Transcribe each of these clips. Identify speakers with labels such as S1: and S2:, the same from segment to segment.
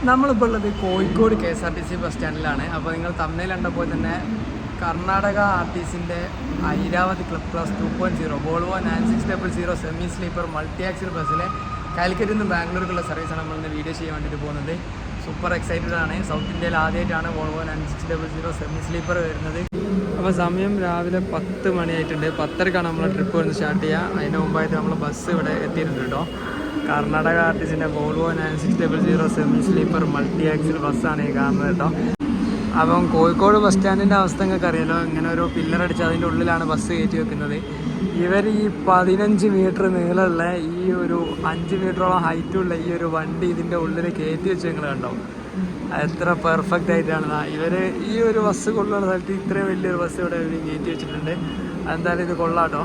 S1: നമ്മളിപ്പോൾ ഉള്ളത് Kozhikode KSRTC bus സ്റ്റാൻഡിലാണ്. അപ്പോൾ നിങ്ങൾ തമ്മിൽ കണ്ടപ്പോൾ തന്നെ കർണാടക ആർട്ടിസിൻ്റെ Airavati club class 2.0 Volvo 9600 semi sleeper multi axle ബസ്സിലെ കാലിക്കറ്റിൽ നിന്ന് ബാംഗ്ലൂർക്കുള്ള സർവീസാണ് നമ്മളിന്ന് വീഡിയോ ചെയ്യാൻ വേണ്ടിയിട്ട് പോകുന്നത്. സൂപ്പർ എക്സൈറ്റഡ് ആണ്. സൗത്ത് ഇന്ത്യയിൽ ആദ്യമായിട്ടാണ് വോൾവോ 9600 സെമി സ്ലീപ്പർ വരുന്നത്. അപ്പോൾ സമയം രാവിലെ 10 മണിയായിട്ടുണ്ട്. 10:30ക്കാണ് നമ്മൾ ട്രിപ്പ് വന്ന് സ്റ്റാർട്ട് ചെയ്യുക. അതിന് മുമ്പായിട്ട് നമ്മൾ ബസ് ഇവിടെ എത്തിയിട്ടുണ്ട് കേട്ടോ. കർണാടക ആർട്ടിസിൻ്റെ Volvo 9600 semi sleeper multi axle ബസ്സാണ് ഈ കാണുന്നത് കേട്ടോ. അപ്പം കോഴിക്കോട് ബസ് സ്റ്റാൻഡിൻ്റെ അവസ്ഥ നിങ്ങൾക്ക് അറിയാലോ. ഇങ്ങനെ ഒരു പില്ലർ അടിച്ച് അതിൻ്റെ ഉള്ളിലാണ് ബസ് കയറ്റി വെക്കുന്നത്. ഇവർ ഈ 15 മീറ്റർ നീളമുള്ള ഈ ഒരു 5 മീറ്ററോളം ഹൈറ്റുള്ള ഈ ഒരു വണ്ടി ഇതിൻ്റെ ഉള്ളിൽ കയറ്റി വെച്ച് നിങ്ങൾ കണ്ടോ. എത്ര പെർഫെക്റ്റ് ആയിട്ടാണ് ഇവർ ഈ ഒരു ബസ് കൊള്ളുന്ന സ്ഥലത്ത് ഇത്രയും വലിയൊരു ബസ് ഇവിടെ കയറ്റി വെച്ചിട്ടുണ്ട്. എന്തായാലും ഇത് കൊള്ളാട്ടോ.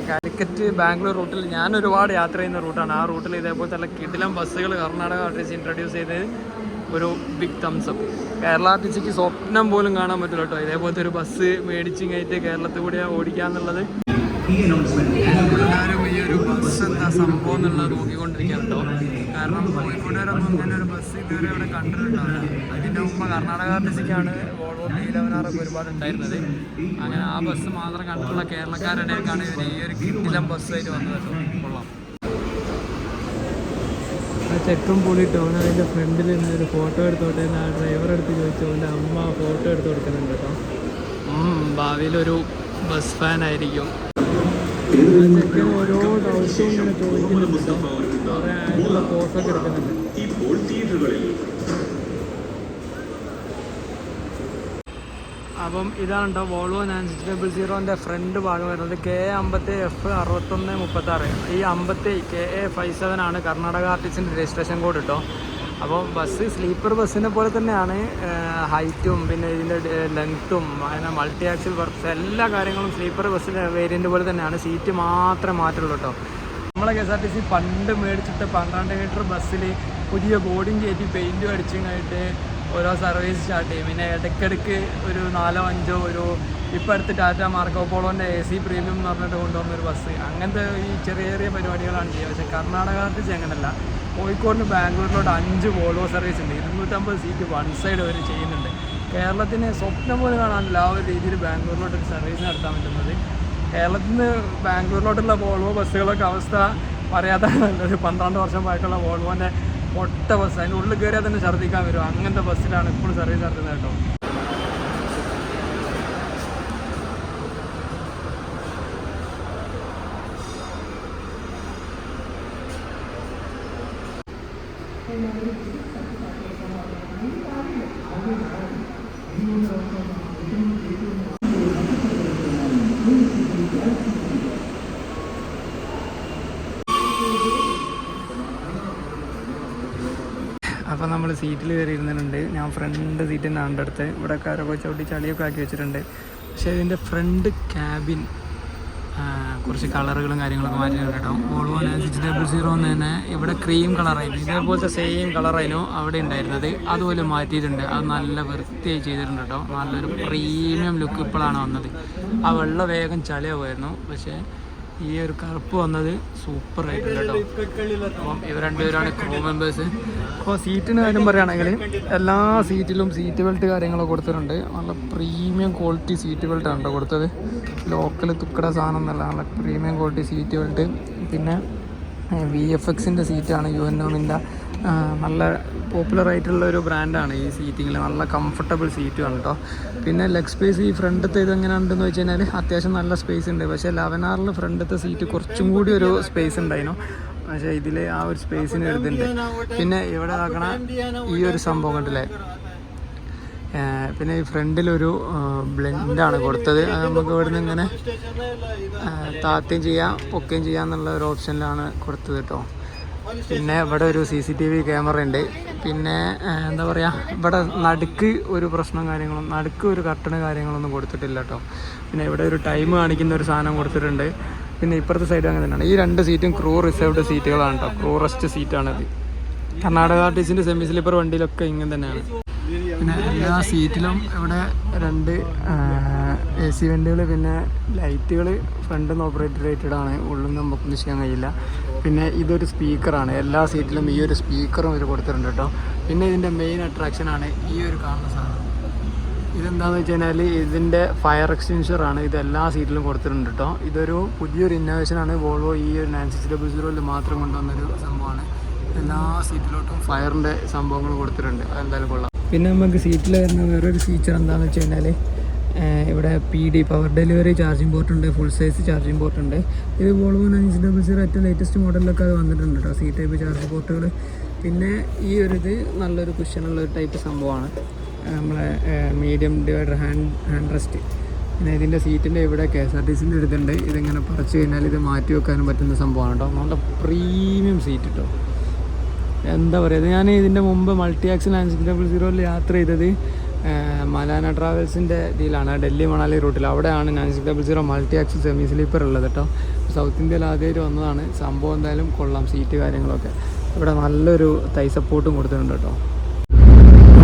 S1: കാലിക്കറ്റ് ബാംഗ്ലൂർ റൂട്ടിൽ ഞാൻ ഒരുപാട് യാത്ര ചെയ്യുന്ന റൂട്ടാണ്. ആ റൂട്ടിൽ ഇതേപോലത്തെ നല്ല കിടിലം ബസ്സുകൾ കർണാടക ആർട്ടിസി ഇൻട്രൊഡ്യൂസ് ചെയ്തത് ഒരു ബിഗ് തംസപ്പ്. കേരള ആർട്ടിസിക്ക് സ്വപ്നം പോലും കാണാൻ പറ്റില്ല കേട്ടോ. ഇതേപോലത്തെ ഒരു ബസ് മേടിച്ചിങ്ങായിട്ട് കേരളത്തിൽ കൂടെ ഓടിക്കാന്നുള്ളത്. എല്ലാവരും ഈ ഒരു ബസ് എന്താ സംഭവം എന്നുള്ളത് നോക്കിക്കൊണ്ടിരിക്കുകയാണ് കേട്ടോ. കാരണം കോഴിക്കോടുകാരൊന്നും ഇങ്ങനെ ഒരു ബസ് ഇതുവരെ ഇവിടെ കണ്ടിട്ടുണ്ടാവില്ല. അതിൻ്റെ മുമ്പ് കർണാടക ആർട്ടിസിക്കാണ് വോൾവോ P11R ഒക്കെ ഒരുപാട് ഉണ്ടായിരുന്നത്. അങ്ങനെ ആ ബസ് മാത്രം കണ്ടിട്ടുള്ള കേരളക്കാരുടെയൊക്കെയാണ് ഇവർ ഈ ഒരു കിടിലം ബസ്സായിട്ട് വന്നത് കേട്ടോ. കൊള്ളാം. ആ ചെക്കും പൊളിയിട്ട് ഓൻ അതിൻ്റെ ഫ്രണ്ടിൽ നിന്ന് ഒരു ഫോട്ടോ എടുത്തോട്ടെ എന്ന് ആ ഡ്രൈവറെ അടുത്ത് ചോദിച്ചു. അവൻ്റെ അമ്മ ഫോട്ടോ എടുത്ത് കൊടുക്കുന്നുണ്ട് കേട്ടോ. ഭാവിയിലൊരു ബസ് ഫാൻ ആയിരിക്കും. ചെക്കൻ ഓരോ ഡൗട്ടും ഇങ്ങനെ ചോദിക്കുന്നുണ്ട് കേട്ടോ. കുറേ ആയിട്ടുള്ള പോസൊക്കെ എടുക്കുന്നുണ്ട്. അപ്പം ഇതാണ് കേട്ടോ വോൾവോ 9600 ഫ്രണ്ട് ഭാഗം വരുന്നത്. KA50F6136. ഈ 50 KA57 ആണ് കർണാടക ആർട്ടിസിൻ്റെ രജിസ്ട്രേഷൻ കോഡ് കേട്ടോ. അപ്പോൾ ബസ് സ്ലീപ്പർ ബസ്സിനെ പോലെ തന്നെയാണ് ഹൈറ്റും പിന്നെ ഇതിൻ്റെ ലെങ്ത്തും അങ്ങനെ മൾട്ടി ആക്സിൽ വർക്ക്സ് എല്ലാ കാര്യങ്ങളും സ്ലീപ്പർ ബസ്സിൻ്റെ വേരിയൻ്റ് പോലെ തന്നെയാണ്. സീറ്റ് മാത്രമേ മാറ്റുള്ളൂ കേട്ടോ. നമ്മളെ KSRTC പണ്ട് മേടിച്ചിട്ട് 12 മീറ്റർ ബസ്സിൽ പുതിയ ബോർഡിങ് കയറ്റി പെയിൻറ്റും അടിച്ചിങ്ങായിട്ട് ഓരോ സർവീസ് സ്റ്റാർട്ട് ചെയ്യും. പിന്നെ ഇടയ്ക്കിടയ്ക്ക് ഒരു 4-5 ഒരു ഇപ്പോൾ അടുത്ത് ടാറ്റ മാർക്കോ പോളോൻ്റെ AC പ്രീമിയം എന്ന് പറഞ്ഞിട്ട് കൊണ്ടുവന്നൊരു ബസ്. അങ്ങനത്തെ ഈ ചെറിയ ചെറിയ പരിപാടികളാണ് ചെയ്യുക. പക്ഷേ കർണാടക ആർട്ടിസി അങ്ങനെയല്ല. കോഴിക്കോടിന് ബാംഗ്ലൂരിലോട്ട് 5 വോൾവോ സർവീസ് ഉണ്ട്. 250 സീറ്റ് വൺ സൈഡ് അവർ ചെയ്യുന്നുണ്ട്. കേരളത്തിന് സ്വപ്നം പോലും കാണാനില്ല ആ ഒരു രീതിയിൽ ബാംഗ്ലൂരിലോട്ട് ഒരു സർവീസ് നടത്താൻ പറ്റുന്നത്. കേരളത്തിൽ നിന്ന് ബാംഗ്ലൂരിലോട്ടുള്ള വോൾവോ ബസ്സുകളൊക്കെ അവസ്ഥ പറയാത്ത നല്ലൊരു 12 വർഷം പഴക്കമുള്ള വോൾവോൻ്റെ ഒട്ട ബസ്. അതിൻ്റെ ഉള്ളിൽ കയറിയാൽ തന്നെ ഛർദ്ദിക്കാൻ വരും. അങ്ങനത്തെ ബസ്സിലാണ് ഇപ്പോഴും സർവീസ് നടത്തുന്നത് കേട്ടോ. അപ്പോൾ നമ്മൾ സീറ്റിൽ കയറി ഇരുന്നിട്ടുണ്ട്. ഞാൻ ഫ്രണ്ട് സീറ്റിൻ്റെ അടുത്ത് ഇവിടെ കാരൊക്കെ ചവിട്ടി ചളിയൊക്കെ ആക്കി വെച്ചിട്ടുണ്ട്. പക്ഷേ ഇതിൻ്റെ ഫ്രണ്ട് ക്യാബിൻ കുറച്ച് കളറുകളും കാര്യങ്ങളൊക്കെ മാറ്റിയിട്ടുണ്ട് കേട്ടോ. വോൾവോ 9600 തന്നെ ഇവിടെ ക്രീം കളറായിരുന്നു. ഇതേപോലത്തെ സെയിം കളറായിരുന്നു അവിടെ ഉണ്ടായിരുന്നത്. അതുപോലെ മാറ്റിയിട്ടുണ്ട്. അത് നല്ല വൃത്തിയായി ചെയ്തിട്ടുണ്ട് കേട്ടോ. നല്ലൊരു പ്രീമിയം ലുക്ക് ഇപ്പോഴാണ് വന്നത്. ആ വെള്ള വേഗം ചളിയാവുമായിരുന്നു. പക്ഷേ ഈ ഒരു കറുപ്പ് വന്നത് സൂപ്പർ ആയിട്ടുണ്ട് കേട്ടോ. അപ്പം ഇവർ രണ്ടുപേരാണ് ക്രൂ മെമ്പേഴ്സ്. അപ്പോൾ സീറ്റിന് കാര്യം പറയുകയാണെങ്കിൽ എല്ലാ സീറ്റിലും സീറ്റ് ബെൽറ്റ് കാര്യങ്ങളൊക്കെ കൊടുത്തിട്ടുണ്ട്. നല്ല പ്രീമിയം ക്വാളിറ്റി സീറ്റ് ബെൽറ്റാണ് കേട്ടോ കൊടുത്തത്. ലോക്കൽ തുക്കട സാധനം എന്നല്ല, നല്ല പ്രീമിയം ക്വാളിറ്റി സീറ്റ് ബെൽറ്റ്. പിന്നെ VFXൻ്റെ സീറ്റാണ്. UNOമിൻ്റെ നല്ല പോപ്പുലറായിട്ടുള്ള ഒരു ബ്രാൻഡാണ് ഈ സീറ്റിങ്ങിൽ. നല്ല കംഫർട്ടബിൾ സീറ്റുമാണ് കേട്ടോ. പിന്നെ ലെഗ് സ്പേസ് ഈ ഫ്രണ്ടത്തെ ഇത് എങ്ങനെയുണ്ടെന്ന് വെച്ച് കഴിഞ്ഞാൽ അത്യാവശ്യം നല്ല സ്പേസ് ഉണ്ട്. പക്ഷേ 11R ഫ്രണ്ടത്തെ സീറ്റ് കുറച്ചും കൂടി ഒരു സ്പേസ് ഉണ്ടായിരുന്നു. പക്ഷേ ഇതിൽ ആ ഒരു സ്പേസിന് എഴുതുന്നുണ്ട്. പിന്നെ ഇവിടെ ആക്കണ ഈ ഒരു സംഭവം കണ്ടില്ലേ. പിന്നെ ഈ ഫ്രണ്ടിലൊരു ബ്ലെൻഡാണ് കൊടുത്തത്. അത് നമുക്ക് ഇവിടുന്ന് ഇങ്ങനെ താത്തുകയും ചെയ്യാം പൊക്കുകയും ചെയ്യാം എന്നുള്ള ഒരു ഓപ്ഷനിലാണ് കൊടുത്തത് കേട്ടോ. പിന്നെ ഇവിടെ ഒരു CCTV ക്യാമറ ഉണ്ട്. പിന്നെ എന്താ പറയുക, ഇവിടെ നടുക്ക് ഒരു പ്രശ്നം കാര്യങ്ങളും നടുക്ക് ഒരു കർട്ടന് കാര്യങ്ങളൊന്നും കൊടുത്തിട്ടില്ല കേട്ടോ. പിന്നെ ഇവിടെ ഒരു ടൈം കാണിക്കുന്ന ഒരു സാധനം കൊടുത്തിട്ടുണ്ട്. പിന്നെ ഇപ്പുറത്തെ സൈഡ് അങ്ങനെ തന്നെയാണ്. ഈ 2 സീറ്റും ക്രൂ റിസർവ്ഡ് സീറ്റുകളാണ് കേട്ടോ. ക്രൂ റെസ്റ്റ് സീറ്റാണിത്. കർണാടക ആർട്ടിസിൻ്റെ സെമി സ്ലീപ്പർ വണ്ടിയിലൊക്കെ ഇങ്ങനെ തന്നെയാണ്. പിന്നെ എല്ലാ സീറ്റിലും ഇവിടെ 2 AC വെൻറ്റുകൾ, പിന്നെ ലൈറ്റുകൾ ഫ്രണ്ടിൽ നിന്ന് ഓപ്പറേറ്റഡ് റേറ്റഡാണ്. ഉള്ളിൽ നിന്ന് നമുക്കൊന്നും ചെയ്യാൻ കഴിയില്ല. പിന്നെ ഇതൊരു സ്പീക്കറാണ്. എല്ലാ സീറ്റിലും ഈ ഒരു സ്പീക്കറും ഇവർ കൊടുത്തിട്ടുണ്ട് കേട്ടോ. പിന്നെ ഇതിൻ്റെ മെയിൻ അട്രാക്ഷനാണ് ഈ ഒരു കാണുന്ന സാധനം. ഇതെന്താണെന്ന് വെച്ച് കഴിഞ്ഞാൽ ഇതിൻ്റെ ഫയർ എക്സ്റ്റിൻഷറാണ്. ഇത് എല്ലാ സീറ്റിലും കൊടുത്തിട്ടുണ്ട് കേട്ടോ. ഇതൊരു പുതിയൊരു ഇന്നോവേഷനാണ്. വോൾവോ ഈ ഒരു 9600 മാത്രം കൊണ്ടുവന്നൊരു സംഭവമാണ്. എല്ലാ സീറ്റിലോട്ടും ഫയറിൻ്റെ സംഭവങ്ങൾ കൊടുത്തിട്ടുണ്ട്. അതെന്തായാലും കൊള്ളാം. പിന്നെ നമുക്ക് സീറ്റിൽ വരുന്ന വേറൊരു ഫീച്ചർ എന്താണെന്ന് വെച്ച് കഴിഞ്ഞാൽ ഇവിടെ PD power delivery charging port ഉണ്ട്, ഫുൾ സൈസ് ചാർജിങ് പോർട്ട് ഉണ്ട്. ഇത് വോൾവോ 9600 ഏറ്റവും ലേറ്റസ്റ്റ് മോഡലിലൊക്കെ അത് വന്നിട്ടുണ്ട് കേട്ടോ, C ടൈപ്പ് ചാർജിങ് പോർട്ടുകൾ. പിന്നെ ഈ ഒരു ഇത് നല്ലൊരു കുഷനുള്ള ഒരു ടൈപ്പ് സംഭവമാണ്. നമ്മളെ മീഡിയം ഡിവൈഡർ ഹാൻഡ് റെസ്റ്റ്. പിന്നെ ഇതിൻ്റെ സീറ്റിൻ്റെ ഇവിടെ KSRTCൻ്റെ എടുത്തിട്ടുണ്ട്. ഇതിങ്ങനെ പറിച്ച് കഴിഞ്ഞാൽ ഇത് മാറ്റി വെക്കാനും പറ്റുന്ന സംഭവമാണ് കേട്ടോ. നല്ല പ്രീമിയം സീറ്റ് കേട്ടോ. എന്താ പറയുക, ഞാൻ ഇതിൻ്റെ മുമ്പ് മൾട്ടിയാക്സിൽ 9600 യാത്ര ചെയ്തത് മലാന ട്രാവൽസിൻ്റെ ഇതിലാണ്, ഡൽഹി മണാലി റൂട്ടിൽ. അവിടെയാണ് 9600 മൾട്ടിയാക്സിൽ സെമി സ്ലീപ്പർ ഉള്ളത് കേട്ടോ. സൗത്ത് ഇന്ത്യയിൽ ആദ്യമായിട്ട് വന്നതാണ് സംഭവം. എന്തായാലും കൊള്ളാം സീറ്റ് കാര്യങ്ങളൊക്കെ. ഇവിടെ നല്ലൊരു തൈ സപ്പോർട്ടും കൊടുത്തിട്ടുണ്ട് കേട്ടോ.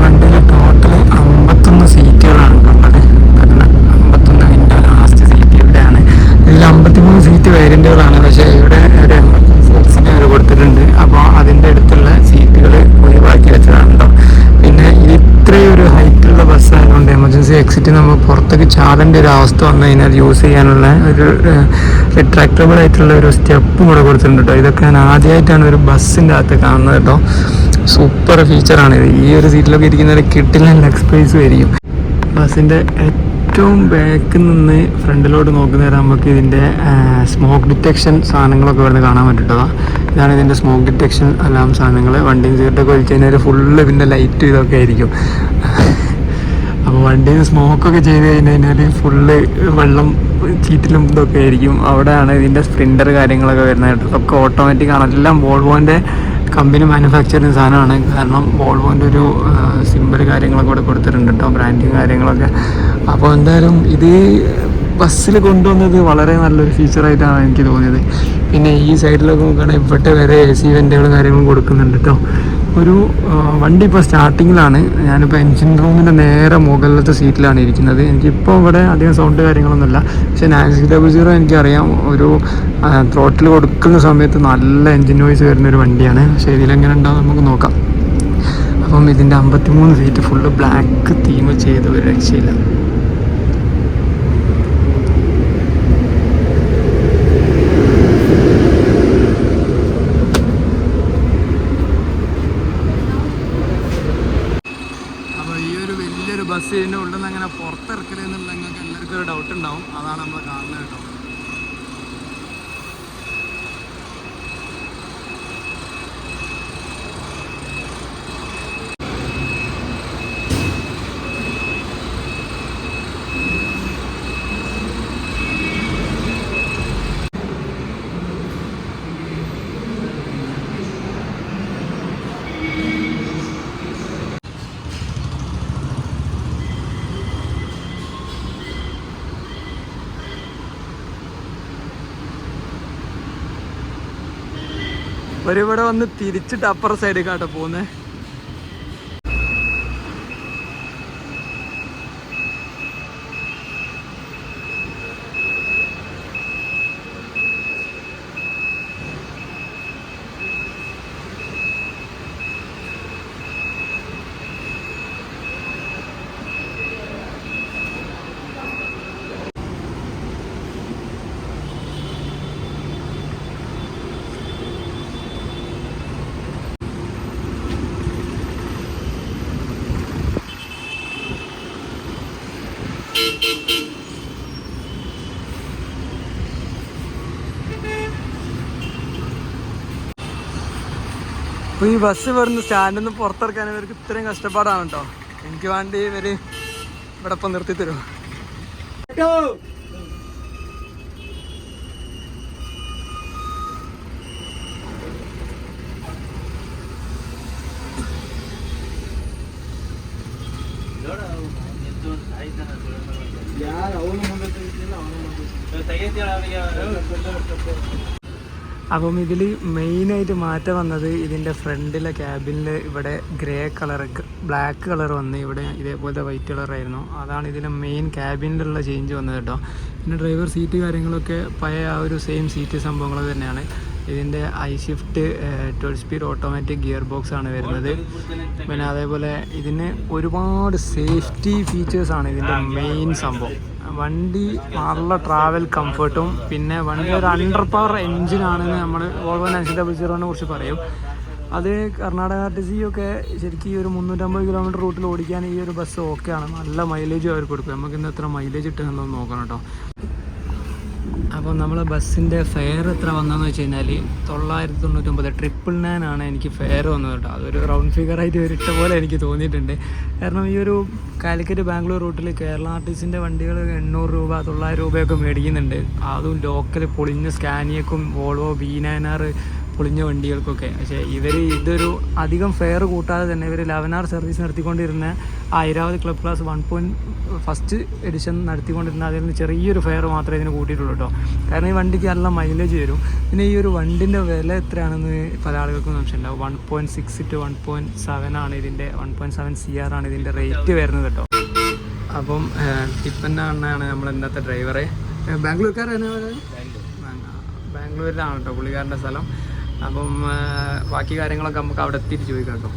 S1: വണ്ടിയിൽ ടോട്ടൽ 51 സീറ്റുകളാണ് ഉള്ളത്. 51 അതിൻ്റെ ലാസ്റ്റ് സീറ്റ് ഇവിടെയാണ്. ഇതിൽ 53 സീറ്റ് വേരിയൻറ്റുകളാണ്. പക്ഷേ ഇവിടെ ഒരു എമർജൻസി എക്സിറ്റ് അവർ കൊടുത്തിട്ടുണ്ട്. അപ്പോൾ അതിൻ്റെ അടുത്തുള്ള സീറ്റുകൾ ഒഴിവാക്കി വെച്ചതാണ് കേട്ടോ. പിന്നെ ഇത്രയും ഒരു ഹൈറ്റുള്ള ബസ്സായതുകൊണ്ട് എമർജൻസി എക്സിറ്റ് നമ്മൾ പുറത്തേക്ക് ചാടേണ്ട ഒരു അവസ്ഥ വന്നു കഴിഞ്ഞാൽ യൂസ് ചെയ്യാനുള്ള ഒരു റിട്രാക്റ്റബിൾ ആയിട്ടുള്ള ഒരു സ്റ്റെപ്പും കൂടെ കൊടുത്തിട്ടുണ്ട് കേട്ടോ. ഇതൊക്കെ ഞാൻ ആദ്യമായിട്ടാണ് ഒരു ബസ്സിൻ്റെ അകത്ത് കാണുന്നത് കേട്ടോ. സൂപ്പർ ഫീച്ചറാണിത്. ഈ ഒരു സീറ്റിലൊക്കെ ഇരിക്കുന്നവരെ കിട്ടില്ല ലെഗ് സ്പേസ് ആയിരിക്കും. ബസ്സിൻ്റെ ഏറ്റവും ബാക്കിൽ നിന്ന് ഫ്രണ്ടിലോട്ട് നോക്കുന്നേരം നമുക്ക് ഇതിൻ്റെ സ്മോക്ക് ഡിറ്റക്ഷൻ സാധനങ്ങളൊക്കെ ഇവിടുന്ന് കാണാൻ പറ്റും. ഇതാണ് ഇതിൻ്റെ സ്മോക്ക് ഡിറ്റക്ഷൻ അലാം സാധനങ്ങൾ. വണ്ടിയും സീറ്റൊക്കെ വലിച്ചു കഴിഞ്ഞാൽ ഫുള്ള് ഇതിൻ്റെ ലൈറ്റ് ഇതൊക്കെ ആയിരിക്കും. അപ്പോൾ വണ്ടിയിൽ സ്മോക്കൊക്കെ ചെയ്ത് കഴിഞ്ഞാൽ ഫുള്ള് വെള്ളം ചീറ്റിലും ഇതൊക്കെ ആയിരിക്കും. അവിടെയാണ് ഇതിൻ്റെ സ്പ്രിൻ്റർ കാര്യങ്ങളൊക്കെ വരുന്നത്. ഇതൊക്കെ ഓട്ടോമാറ്റിക് ആണ്. എല്ലാം വോൾവോൻ്റെ കമ്പനി മാനുഫാക്ചറിങ് സാധനമാണ്. കാരണം വോൾവോൻ്റെ ഒരു സിമ്പിൾ കാര്യങ്ങളൊക്കെ ഇവിടെ കൊടുത്തിട്ടുണ്ട് കേട്ടോ, ബ്രാൻഡിങ് കാര്യങ്ങളൊക്കെ. അപ്പോൾ എന്തായാലും ഇത് ബസ്സിൽ കൊണ്ടുവന്നത് വളരെ നല്ലൊരു ഫീച്ചറായിട്ടാണ് എനിക്ക് തോന്നിയത്. പിന്നെ ഈ സൈഡിലൊക്കെ നോക്കുകയാണെങ്കിൽ ഇവിടെ വരെ AC വെൻറ്റുകളും കാര്യങ്ങളും കൊടുക്കുന്നുണ്ട് കേട്ടോ. ഒരു വണ്ടി ഇപ്പോൾ സ്റ്റാർട്ടിങ്ങിലാണ്. ഞാനിപ്പോൾ എൻജിൻ റൂമിൻ്റെ നേരെ മുകളിലത്തെ സീറ്റിലാണ് ഇരിക്കുന്നത്. എനിക്കിപ്പോൾ ഇവിടെ അധികം സൗണ്ട് കാര്യങ്ങളൊന്നുമില്ല. പക്ഷേ 9600 എനിക്കറിയാം ഒരു ത്രോട്ടിൽ കൊടുക്കുന്ന സമയത്ത് നല്ല എൻജിൻ നോയ്സ് വരുന്നൊരു വണ്ടിയാണ്. പക്ഷേ ഇതിലെങ്ങനെ ഉണ്ടാവും നമുക്ക് നോക്കാം. അപ്പം ഇതിൻ്റെ 53 സീറ്റ് ഫുള്ള് ബ്ലാക്ക് തീം ചെയ്ത് ഒരു രക്ഷയില്ല. ബസ് ഇതിൻ്റെ ഉള്ളിൽ നിന്ന് അങ്ങനെ പുറത്തിറക്കൽ എന്നുള്ള നിങ്ങൾക്ക് എല്ലാവർക്കും ഒരു ഡൗട്ട് ഉണ്ടാവും. അതാണ് നമ്മൾ കാണുന്നത് കേട്ടോ. ഇവിടെ വന്ന് തിരിച്ചിട്ട് അപ്പുറ സൈഡിലേക്കാട്ടോ പോകുന്നത്. അപ്പോൾ ഈ ബസ് വരുന്ന സ്റ്റാൻഡിൽ നിന്ന് പുറത്തിറക്കാൻ ഇവർക്ക് ഇത്രയും കഷ്ടപ്പാടാണ് കേട്ടോ. എനിക്ക് വേണ്ടി ഇവർ ഇവിടെ ഇപ്പം നിർത്തി തരുമോ? അപ്പം ഇതിൽ മെയിനായിട്ട് മാറ്റം വന്നത് ഇതിൻ്റെ ഫ്രണ്ടിലെ ക്യാബിനിൽ ഇവിടെ ഗ്രേ കളർ ബ്ലാക്ക് കളർ വന്ന് ഇവിടെ ഇതേപോലത്തെ വൈറ്റ് കളറായിരുന്നു. അതാണ് ഇതിൻ്റെ മെയിൻ ക്യാബിനിലുള്ള ചേഞ്ച് വന്നത് കേട്ടോ. പിന്നെ ഡ്രൈവർ സീറ്റ് കാര്യങ്ങളൊക്കെ പഴയ ആ ഒരു സെയിം സീറ്റ് സംഭവങ്ങൾ തന്നെയാണ്. ഇതിൻ്റെ I-shift 12 speed automatic gear box ആണ് വരുന്നത്. പിന്നെ അതേപോലെ ഇതിന് ഒരുപാട് സേഫ്റ്റി ഫീച്ചേഴ്സാണ് ഇതിൻ്റെ മെയിൻ സംഭവം. വണ്ടി നല്ല ട്രാവൽ കംഫർട്ടും പിന്നെ വണ്ടി ഒരു അണ്ടർ പവർ എൻജിനാണെന്ന് നമ്മൾ വോൾവോ 9600 കുറിച്ച് പറയും. അത് കർണാടക RTC ഒക്കെ ശരിക്കും ഈ ഒരു 350 കിലോമീറ്റർ റൂട്ടിൽ ഓടിക്കാൻ ഈ ഒരു ബസ് ഓക്കെയാണ്. നല്ല മൈലേജും അവർ കൊടുക്കും. നമുക്ക് ഇന്ന് എത്ര മൈലേജ് ഇട്ടെന്നൊന്ന് നോക്കണം കേട്ടോ. അപ്പോൾ നമ്മൾ ബസ്സിൻ്റെ ഫെയർ എത്ര വന്നതെന്ന് വെച്ച് കഴിഞ്ഞാൽ 999 999 ആണ് എനിക്ക് ഫെയർ വന്നത് കേട്ടോ. അതൊരു റൗണ്ട് ഫിഗറായിട്ട് ഇട്ട പോലെ എനിക്ക് തോന്നിയിട്ടുണ്ട്. കാരണം ഈ ഒരു കാലിക്കറ്റ് ബാംഗ്ലൂർ റൂട്ടിൽ കേരള RTCൻ്റെ വണ്ടികൾ 800 രൂപ 900 രൂപയൊക്കെ മേടിക്കുന്നുണ്ട്. അതും ലോക്കൽ പൊളിഞ്ഞ സ്കാനിയക്കും വോൾവോ V9R പൊളിഞ്ഞ വണ്ടികൾക്കൊക്കെ. പക്ഷേ ഇതൊരു അധികം ഫെയർ കൂട്ടാതെ തന്നെ ഇവർ 11 hour സർവീസ് നടത്തിക്കൊണ്ടിരുന്ന Airavati club class 1. First edition നടത്തിക്കൊണ്ടിരുന്ന അതിൽ നിന്ന് ചെറിയൊരു ഫെയർ മാത്രമേ ഇതിന് കൂട്ടിയിട്ടുള്ളൂ കേട്ടോ. കാരണം ഈ വണ്ടിക്ക് നല്ല മൈലേജ് വരും. പിന്നെ ഈ ഒരു വണ്ടിൻ്റെ വില എത്രയാണെന്ന് പല ആളുകൾക്കും സംശയമുണ്ടാവും. 1.6 to 1.7 ആണ് ഇതിൻ്റെ 1.7 CR ആണ് ഇതിൻ്റെ റേറ്റ് വരുന്നത് കേട്ടോ. അപ്പം ടിപ്പന്ന അണ്ണയാണ് നമ്മൾ ഇന്നത്തെ ഡ്രൈവറെ. ബാംഗ്ലൂർക്കാരാണ്, ബാംഗ്ലൂരിലാണ് കേട്ടോ പുള്ളിക്കാരൻ്റെ സ്ഥലം. അപ്പം ബാക്കി കാര്യങ്ങളൊക്കെ നമുക്ക് അവിടെ എത്തിയിട്ട് ചോദിക്കാം കേട്ടോ.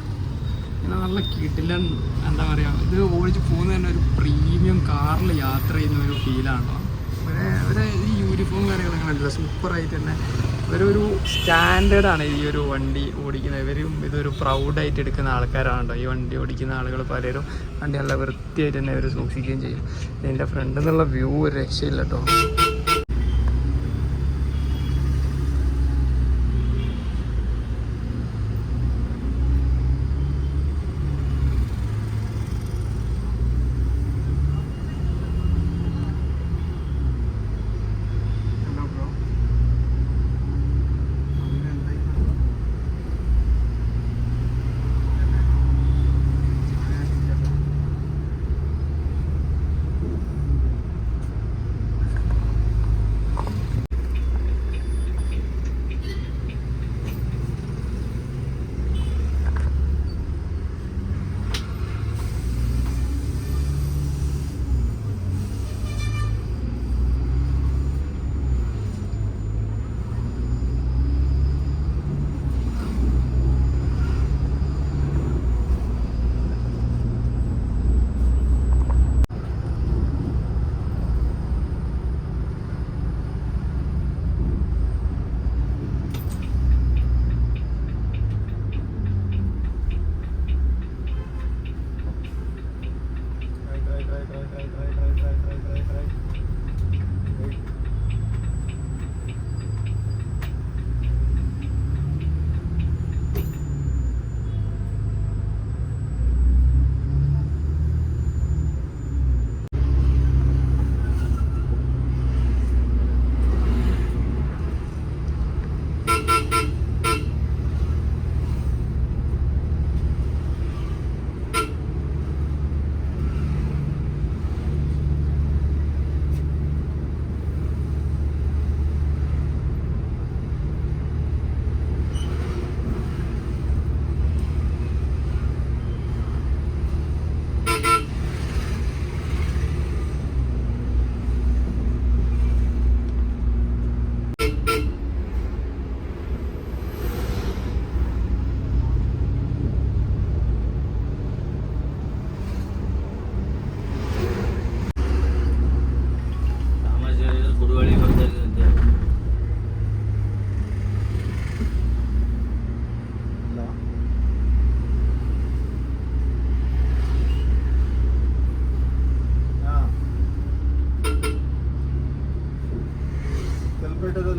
S1: പിന്നെ നല്ല കിടിലൻ എന്താ പറയുക, ഇത് ഓടിച്ച് പോകുന്നത് തന്നെ ഒരു പ്രീമിയം കാറിൽ യാത്ര ചെയ്യുന്ന ഒരു ഫീലാണ് കേട്ടോ. ഇവരെ ഈ യൂണിഫോം കാര്യങ്ങളൊക്കെ കണ്ടില്ല, സൂപ്പറായിട്ട് തന്നെ ഇവരൊരു സ്റ്റാൻഡേർഡാണ് ഈ ഒരു വണ്ടി ഓടിക്കുന്നത്. ഇവരും ഇതൊരു പ്രൗഡായിട്ട് എടുക്കുന്ന ആൾക്കാരാണ് കേട്ടോ. ഈ വണ്ടി ഓടിക്കുന്ന ആളുകൾ പലരും വണ്ടി നല്ല വൃത്തിയായിട്ട് തന്നെ ഇവർ സൂക്ഷിക്കുകയും ചെയ്യും. ഇതിൻ്റെ ഫ്രണ്ടിൽ നിന്നുള്ള വ്യൂ ഒരു രക്ഷയില്ല കേട്ടോ.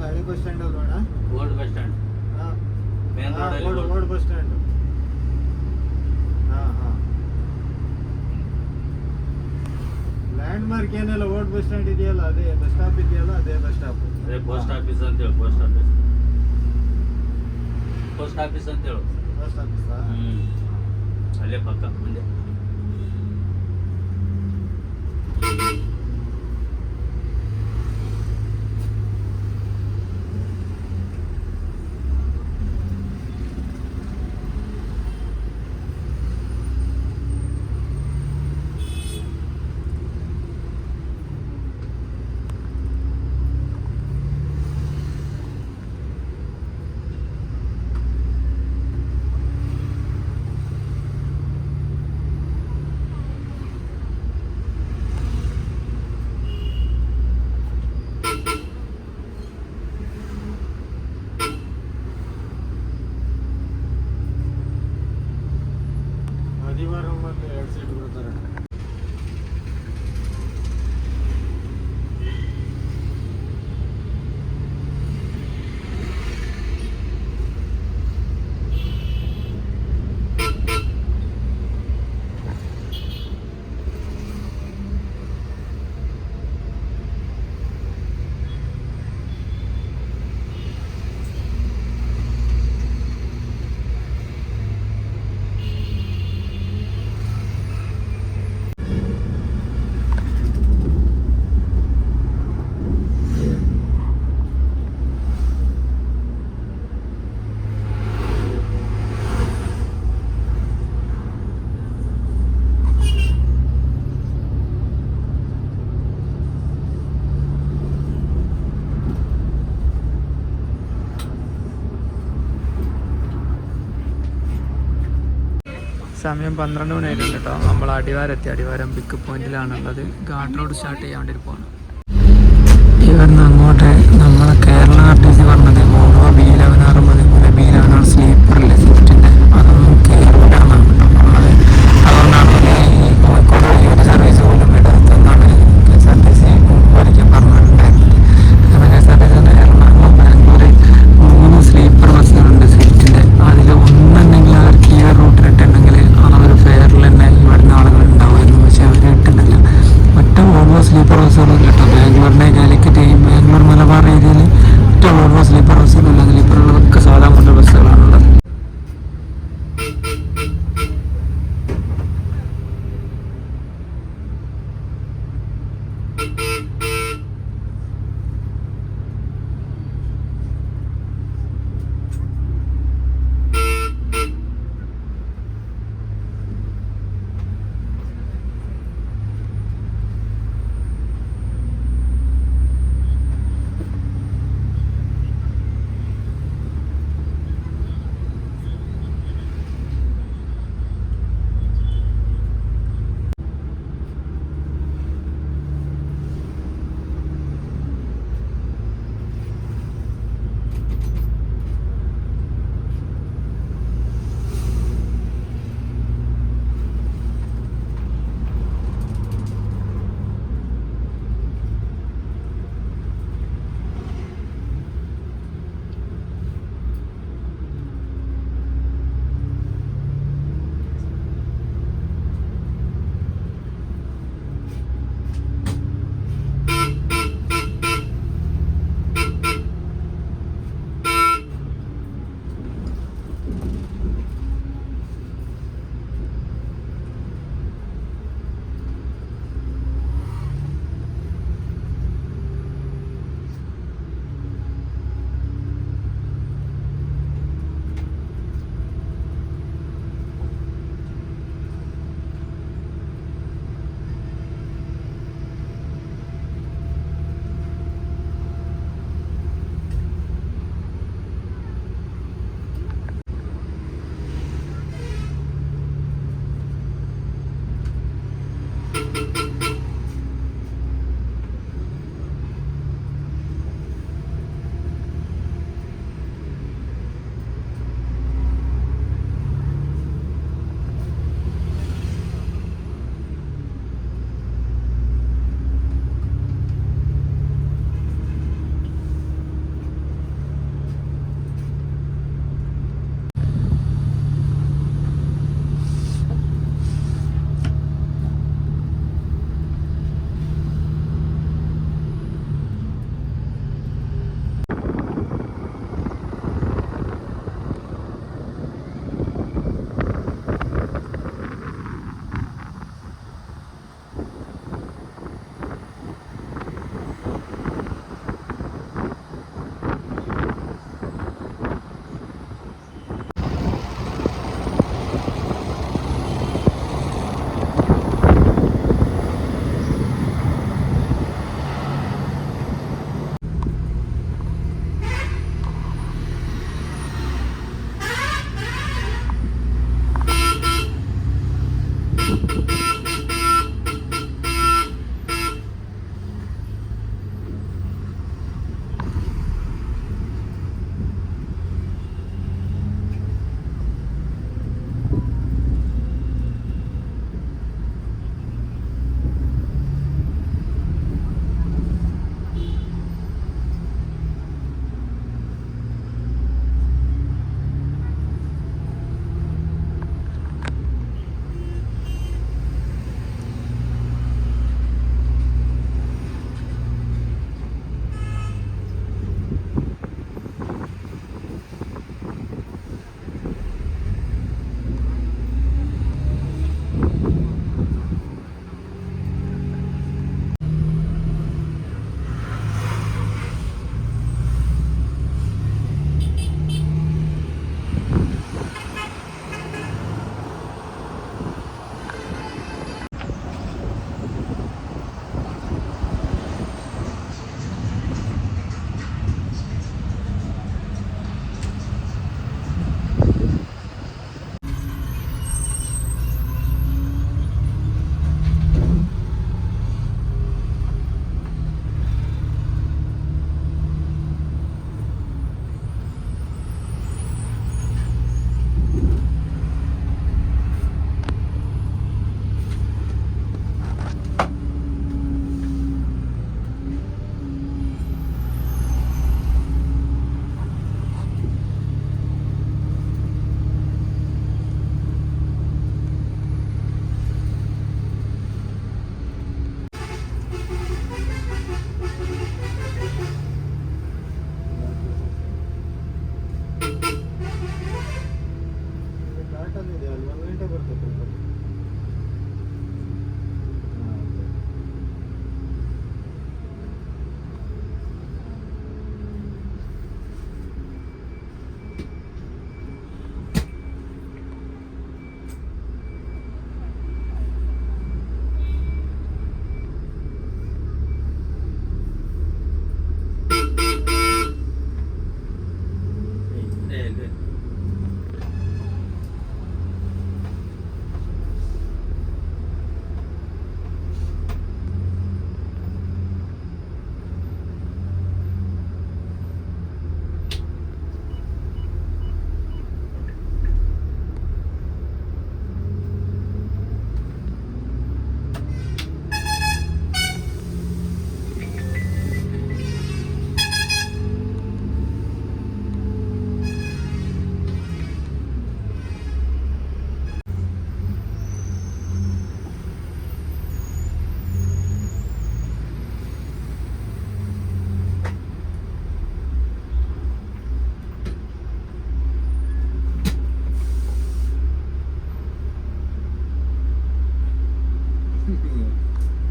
S2: ಹಳೆ ಬಸ್ ಸ್ಟ್ಯಾಂಡ್ ಅಲ್ವಾ?
S3: Old bus stand. Main road
S2: old bus stand. Land mark ಏನಿಲ್ಲ, ಓಲ್ಡ್ ಬಸ್ ಸ್ಟ್ಯಾಂಡ್ ಇದೆಯಲ್ಲ ಅದೇ ಬಸ್ ಸ್ಟಾಪ್ ಇದೆಯಲ್ಲ, ಅದೇ ಬಸ್ ಸ್ಟಾಪ್.
S3: ಅದೇ ಪೋಸ್ಟ್ ಆಫೀಸ್ ಅಂತ ಹೇಳಿ. ಪೋಸ್ಟ್ ಆಫೀಸ್ ಅಂತ ಹೇಳು.
S2: ಪೋಸ್ಟ್ ಆಫೀಸಾ?
S3: ಅಲ್ಲೇ ಪಕ್ಕ ಮುಂದೆ.
S2: ಶನಿವಾರ ಮತ್ತು 2 ಸೀಟ್ ಬಿಡ್ತಾರೆ.
S1: സമയം 12 മണിയായിട്ടുണ്ട് കേട്ടോ. നമ്മൾ അടിവാരം എത്തി. അടിവാരം പിക്കപ്പ് പോയിന്റിലാണുള്ളത്. ഗാർഡ് റോഡ് സ്റ്റാർട്ട് ചെയ്യാൻ വേണ്ടി പോകണം. ഇവിടുന്ന് അങ്ങോട്ട് നമ്മളെ കേരള RTC പറഞ്ഞത് മോഡോ B11 അതേപോലെ B11 സ്ലീപ്പറില്ലേ സ്വിഫ്റ്റിൻ്റെ അതൊന്നും കേരളമാണ് പറഞ്ഞത്. അതുകൊണ്ടാണ് ഈ കോഴിക്കോട് വലിയൊരു സർവീസ് പോലും ഇടത്തെന്നാണ് KSRTC ഒരിക്കൽ പറഞ്ഞിട്ടുണ്ടായിരുന്നത്. അപ്പോൾ KSRTCൻ്റെ എറണാകുളം ബാംഗ്ലൂർ 3 സ്ലീപ്പർ ബസ്സുകളുണ്ട് സ്വിഫ്റ്റിൻ്റെ. അതിൽ ഒന്നുണ്ടെങ്കിൽ അവർക്ക് ഈ റൂട്ടിൽ ഇട്ടുണ്ടെങ്കിൽ ആ ഒരു ഫെയറിൽ തന്നെ ഇവിടുന്ന് ആളുകൾ ഉണ്ടാവുമായിരുന്നു. പക്ഷെ അവർ ഇട്ടുന്നില്ല. ഒറ്റ വോൾവോ സ്ലീപ്പർ ബസ്സുകളും കേട്ടോ. ബാംഗ്ലൂരിനെ കാലിക്കറ്റ് ബാംഗ്ലൂർ മലബാർ ഏരിയയിൽ ഒറ്റ വോൾവോ സ്ലീപ്പർ ബസ്സുകളില്ല. സ്ലീപ്പറുകളൊക്കെ സാധാ മോട്ടോർ ബസ്സുകളാണുള്ളത്.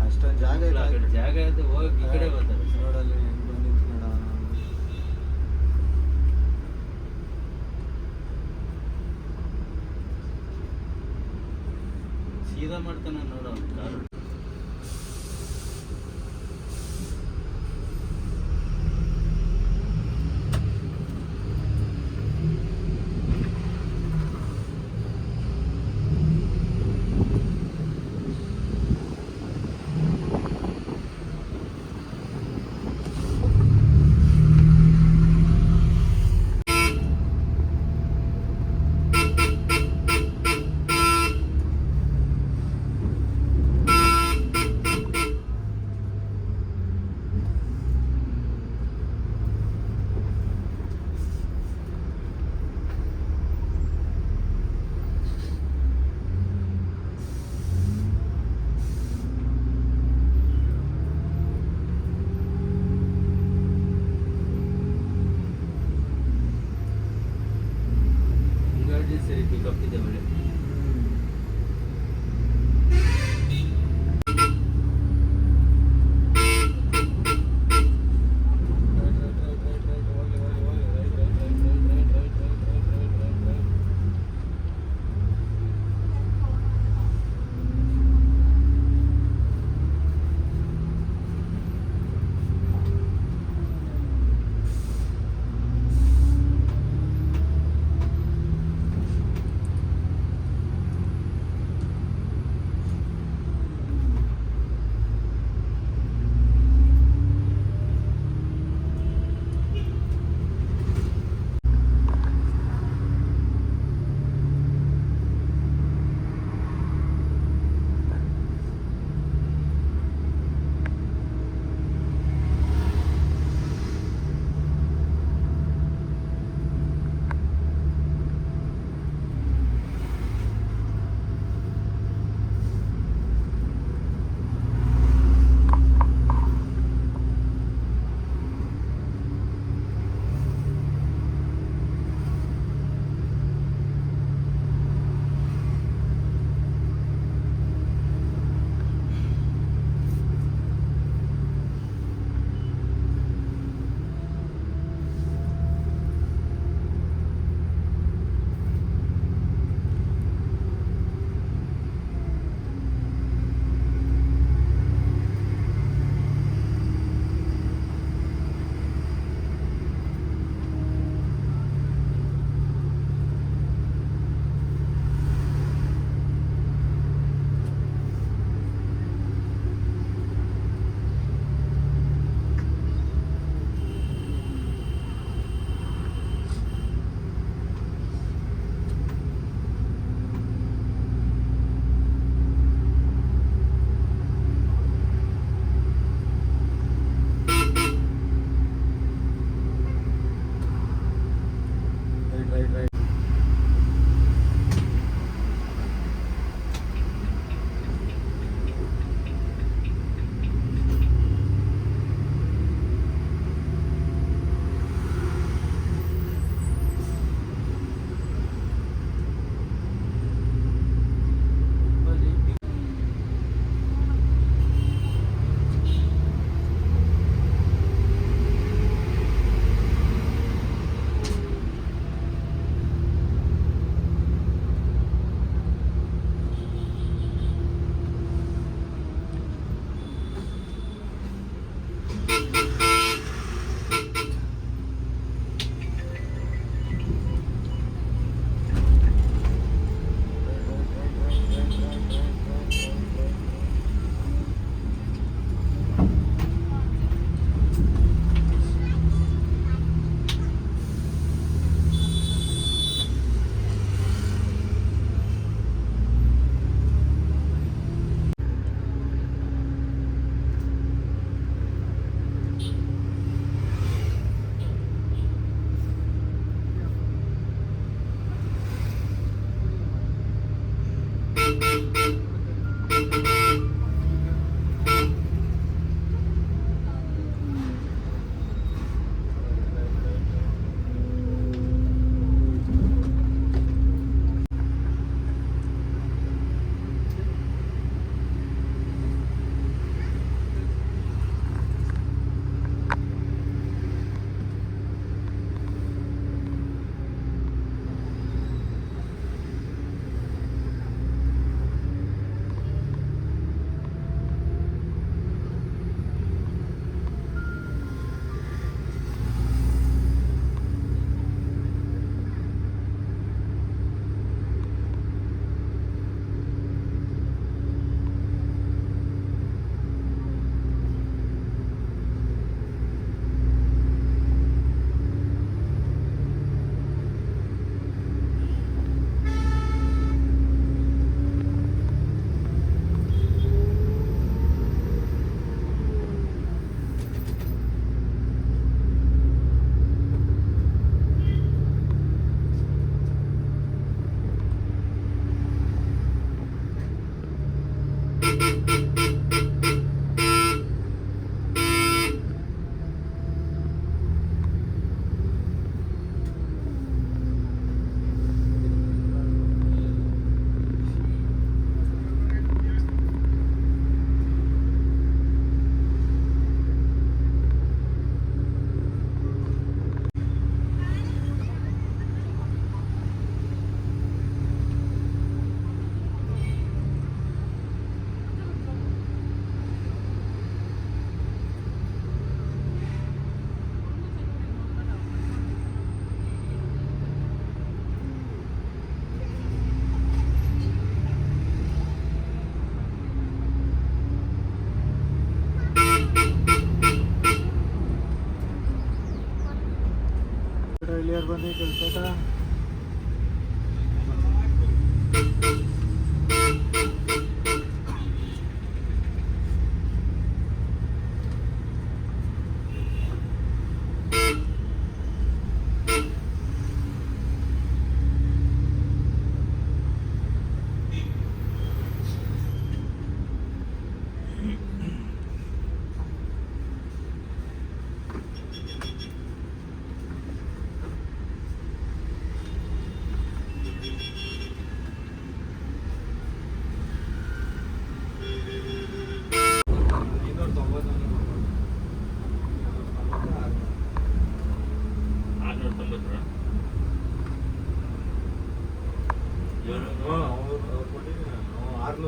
S2: ಅಷ್ಟೊಂದು ಜಾಗ
S3: ಇಲ್ಲ,
S2: ಇಲ್ಲ
S3: ಆ ಕಡೆ ಜಾಗ ಇದೆ, ಹೋಗಿ ಈ ಕಡೆ ಬರ್ತಾರೆ.
S2: ರೋಡಲ್ಲಿ ಹೆಂಗ್ ಬಂದು ನಿಂತ್ಕೊಳ್ಳೋಣ.
S3: ಸೀದಾ ಮಾಡ್ತಾನೆ ನೋಡು ಅವ್ನು ಕಾರು.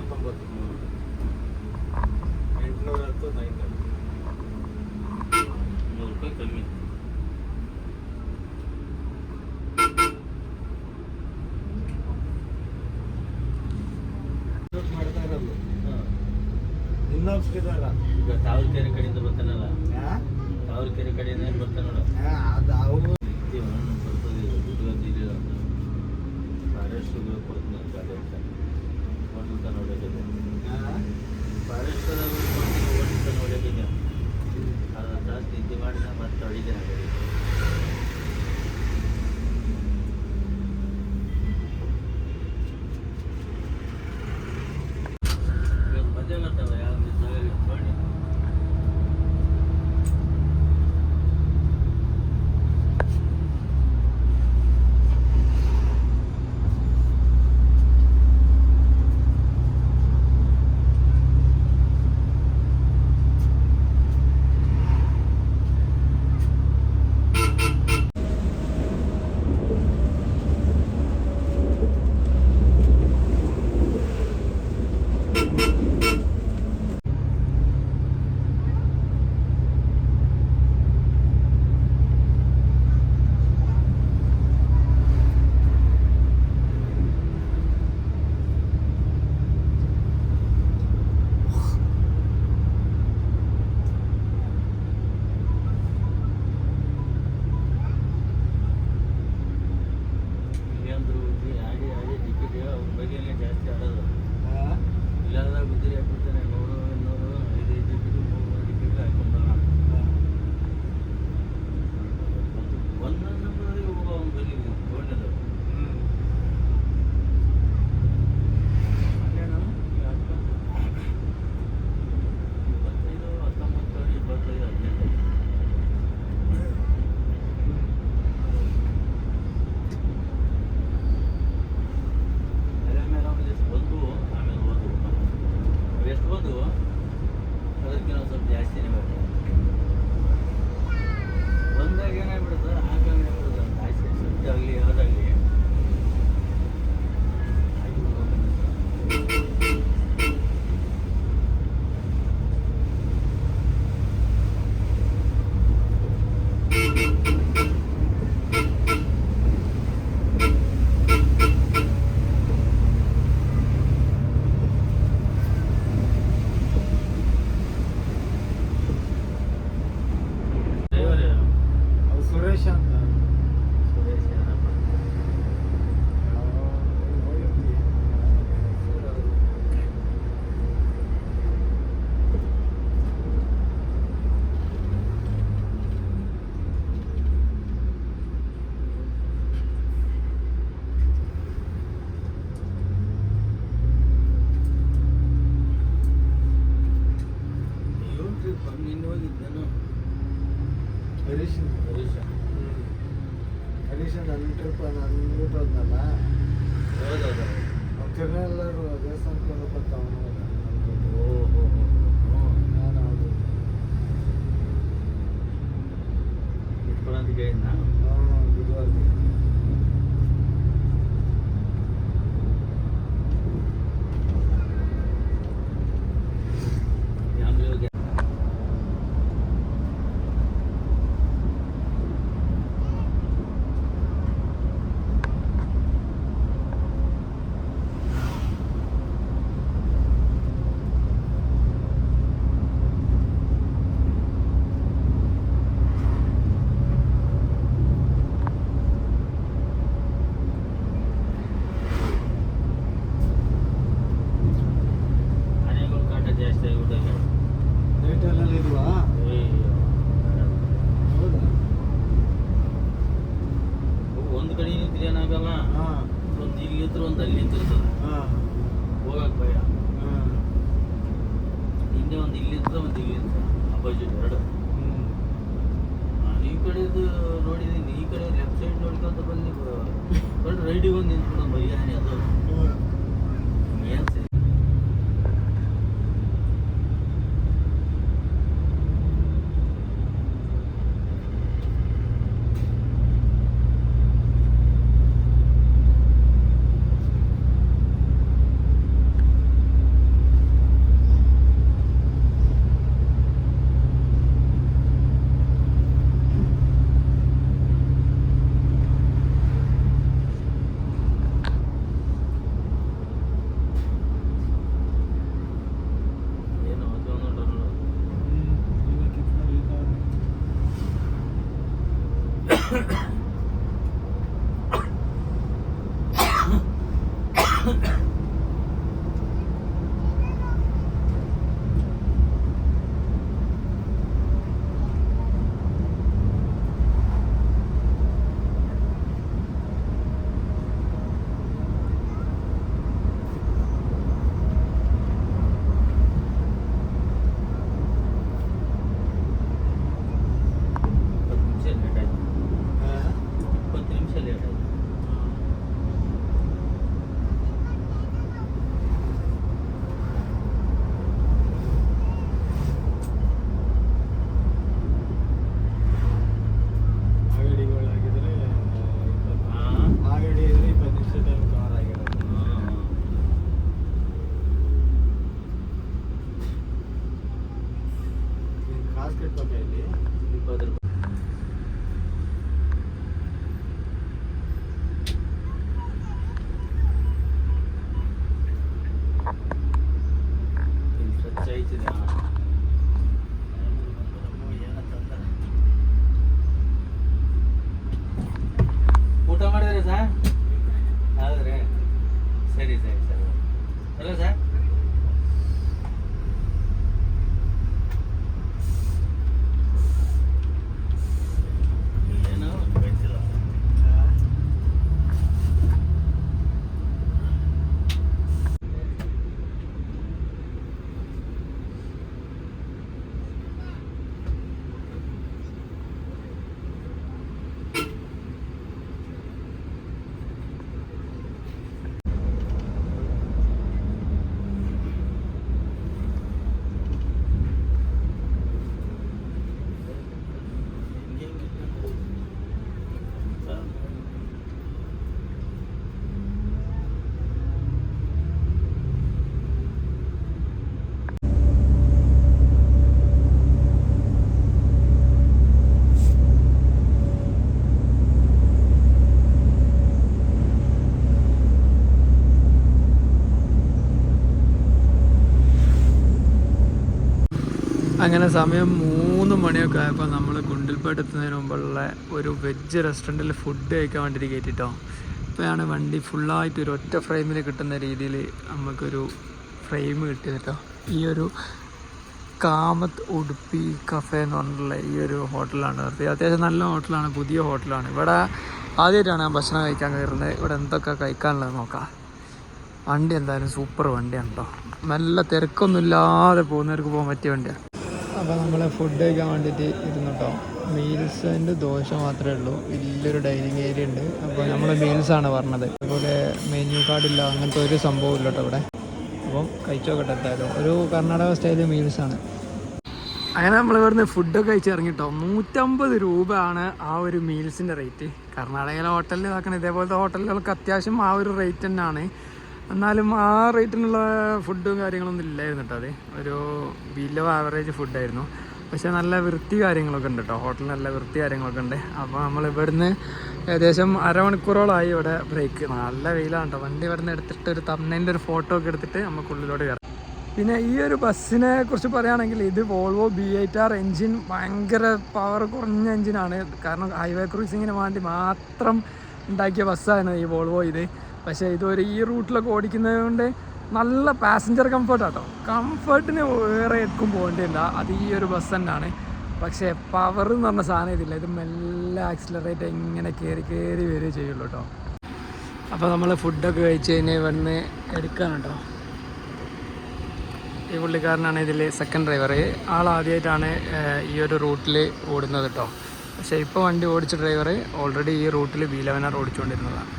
S2: 899 810 900
S3: ₹100 ಕಮ್ಮಿ.
S2: ಮಾಡ್ತಾ ಇರೋದು
S3: ಹಾಂ.
S2: ಇನ್ನೊಬ್ಸ್ಕಿದಾರ
S3: ಈಗ ತಾವರೆಕೆರೆ ಕಡೆಯಿಂದ ಬರ್ತಾನಲ್ಲ, ತಾವರೆಕೆರೆ ಕಡೆಯಿಂದ ಏನು ಬರ್ತಾನೆ ನೋಡು,
S2: ಅದು ಅವರು
S3: ಬರ್ತದೆ ದುಡ್ಡು ಅಂತ ಫಾರೆಸ್ಟ್ಗಳು ಕೊಡ್ತೀನಿ ಅಂತ ಗಾಡಿ ಅಂತ ಹೊಡಿತ ನೋಡೋದಿದೆ. ಫಾರೆಸ್ಟ್ದಾಗ ಹೊಡಿತ ನೋಡೋದಿದೆ. ಅದ್ರ ಜಾಸ್ತಿ ನಿದ್ದೆ ಮಾಡಿ ನಾನು ಮತ್ತೆ ಹೊಡಿದ್ದೇನೆ ಗಾಡಿ. ಇವತ್ತು ಮದುವೆ ಬರ್ತಾವೆ ಯಾವ ನೋಡಿ.
S2: ಹರೀಶ್ ನನ್ನ ಟ್ರಿಪ್ ನನ್ನ ರೂಟ್ ಹೋದ್ನಲ್ಲ,
S3: ಹೌದೌದು.
S2: ತಿರುನೆಲ್ಲರೂ ದೇವಸ್ಥಾನಕ್ಕೆ ಹೋಗ್ಬೇಕಂತ ಅವನು
S3: ಓಹೋ
S2: ನಾನು ಹೌದು
S3: ಇಟ್ಕೊಳ್ಳೋಂತ ಹೇಳಿದ್ ನಾನು.
S2: ಬುಧವಾರ ನೈಟಲ್ಲಿ ಇಲ್ವಾ? ಹೌದಾ?
S3: ಒಂದು ಕಡೆ ನಿಂತ್ರೆ ಏನಾಗಲ್ಲ,
S2: ಹಾಂ
S3: ಒಂದು ಇಲ್ಲಿ ನಿಂತ್ರೆ ಒಂದು ಅಲ್ಲಿ ನಿಂತಿರ್ತದೆ,
S2: ಹಾಂ
S3: ಹೋಗಕ್ಕೆ ಭಯ.
S2: ಹಾಂ
S3: ಹಿಂದೆ ಒಂದು ಇಲ್ಲಿ ನಿಂತ್ರೆ ಒಂದು ಇಲ್ಲಿ ನಿಂತ್ರೆ ಅಪೋಸಿಟ್ ಎರಡು. ನಾನು ಈ ಕಡೆದು ನೋಡಿದ್ದೀನಿ, ಈ ಕಡೆ ಲೆಫ್ಟ್ ಸೈಡ್ ನೋಡ್ಕೊಂತ ಬಂದು ಬಟ್ ರೈಡಿಗೆ ಒಂದು ನಿಂತ್ಬಿಡೋದು ಬಯ್ಯಾನಿ ಅದು ಏನು ಸರಿ. ಸ್ವಲ್ಪ ಅದ್ರ ಸ್ವಚ್ಛ ಐತಿದೆ. ಊಟ ಮಾಡಿದ್ರೆ ಸರ್? ಹೌದ್ರಿ, ಸರಿ ಸರಿ ಸರಿ ಅಲ್ಲ ಸರ್. ಏನೋ ಗೊತ್ತಿಲ್ಲ.
S1: അങ്ങനെ സമയം 3 മണിയൊക്കെ ആയപ്പോൾ നമ്മൾ ഗുണ്ടിൽപേട്ട് എത്തുന്നതിന് മുമ്പുള്ള ഒരു വെജ് റെസ്റ്റോറൻറ്റിൽ ഫുഡ് കഴിക്കാൻ വേണ്ടിയിട്ട് കയറ്റിട്ടോ. ഇപ്പോഴാണ് വണ്ടി ഫുള്ളായിട്ട് ഒരു ഒറ്റ ഫ്രെയിമിൽ കിട്ടുന്ന രീതിയിൽ നമുക്കൊരു ഫ്രെയിം കിട്ടിയത് കേട്ടോ. ഈ ഒരു കാമത്ത് ഉടുപ്പി കഫേ എന്ന് പറഞ്ഞിട്ടുള്ള ഈ ഒരു ഹോട്ടലാണ് നിർത്തിയത്. അത്യാവശ്യം നല്ല ഹോട്ടലാണ്, പുതിയ ഹോട്ടലാണ്. ഇവിടെ ആദ്യമായിട്ടാണ് ഞാൻ ഭക്ഷണം കഴിക്കാൻ കയറുന്നത്. ഇവിടെ എന്തൊക്കെ കഴിക്കാനുള്ളത് നോക്കാം. വണ്ടി എന്തായാലും സൂപ്പർ വണ്ടിയാണ് കേട്ടോ. നല്ല തിരക്കൊന്നുമില്ലാതെ പോകുന്നവർക്ക് പോകാൻ പറ്റിയ വണ്ടിയാണ്. അപ്പോൾ നമ്മൾ ഫുഡ് കഴിക്കാൻ വേണ്ടിയിട്ട് ഇരുന്നു കേട്ടോ. മീൽസിൻ്റെ ദോശ മാത്രമേ ഉള്ളൂ, വലിയൊരു ഡൈനിങ് ഏരിയ ഉണ്ട്. അപ്പോൾ നമ്മൾ മീൽസാണ് പറഞ്ഞത്. അതുപോലെ മെനു കാർഡില്ല, അങ്ങനത്തെ ഒരു സംഭവം ഇല്ല കേട്ടോ ഇവിടെ. അപ്പം കഴിച്ചോക്കട്ടെ. എന്തായാലും ഒരു കർണാടക സ്റ്റൈല് മീൽസാണ്. അങ്ങനെ നമ്മൾ ഇവിടുന്ന് ഫുഡൊക്കെ കഴിച്ച് ഇറങ്ങിട്ടോ. 150 രൂപയാണ് ആ ഒരു മീൽസിൻ്റെ റേറ്റ്. കർണാടകയിലെ ഹോട്ടലിൽ ഇതാക്കണം, ഇതേപോലത്തെ ഹോട്ടലുകൾക്ക് അത്യാവശ്യം ആ ഒരു റേറ്റ് തന്നെയാണ്. എന്നാലും ആ റേറ്റിനുള്ള ഫുഡും കാര്യങ്ങളൊന്നും ഇല്ലായിരുന്നു കേട്ടോ. അത് ഒരു ബിലോ ആവറേജ് ഫുഡായിരുന്നു. പക്ഷേ നല്ല വൃത്തി കാര്യങ്ങളൊക്കെ ഉണ്ട് കേട്ടോ. ഹോട്ടലിൽ നല്ല വൃത്തി കാര്യങ്ങളൊക്കെ ഉണ്ട്. അപ്പോൾ നമ്മൾ ഇവിടുന്ന് ഏകദേശം അരമണിക്കൂറോളമായി ഇവിടെ ബ്രേക്ക്. നല്ല വെയിലാണ് കേട്ടോ. വണ്ടി ഇവിടുന്ന് എടുത്തിട്ട് ഒരു തമ്മേൻ്റെ ഒരു ഫോട്ടോ ഒക്കെ എടുത്തിട്ട് നമുക്കുള്ളിലോട്ട് കയറാം. പിന്നെ ഈ ഒരു ബസ്സിനെ കുറിച്ച് പറയുകയാണെങ്കിൽ ഇത് വോൾവോ B8R എൻജിൻ, ഭയങ്കര പവർ കുറഞ്ഞ എൻജിനാണ്. കാരണം ഹൈവേ ക്രൂസിങ്ങിന് വേണ്ടി മാത്രം ഉണ്ടാക്കിയ ബസ്സാണ് ഈ വോൾവോ ഇത്. പക്ഷേ ഇതൊരു ഈ റൂട്ടിലൊക്കെ ഓടിക്കുന്നത് കൊണ്ട് നല്ല പാസഞ്ചർ കംഫർട്ടാട്ടോ. കംഫർട്ടിന് വേറെ എടുക്കും പോകേണ്ടിയില്ല, അത് ഈ ഒരു ബസ് തന്നെയാണ്. പക്ഷേ പവർ എന്ന് പറഞ്ഞ സാധനം ഇതില്ല. ഇത് മെല്ലെ ആക്സിലറേറ്റ് ഇങ്ങനെ കയറി വരികയേ ചെയ്യുള്ളൂ കേട്ടോ. അപ്പോൾ നമ്മൾ ഫുഡൊക്കെ കഴിച്ച് കഴിഞ്ഞ് ഇവിടുന്ന് എടുക്കുകയാണ് കേട്ടോ. ഈ പുള്ളിക്കാരനാണ് ഇതിൽ സെക്കൻഡ് ഡ്രൈവർ. ആദ്യമായിട്ടാണ് ഈ ഒരു റൂട്ടിൽ ഓടുന്നത് കേട്ടോ. പക്ഷേ ഇപ്പോൾ വണ്ടി ഓടിച്ച ഡ്രൈവർ ഓൾറെഡി ഈ റൂട്ടിൽ B11R ഓടിച്ചുകൊണ്ടിരുന്നതാണ്.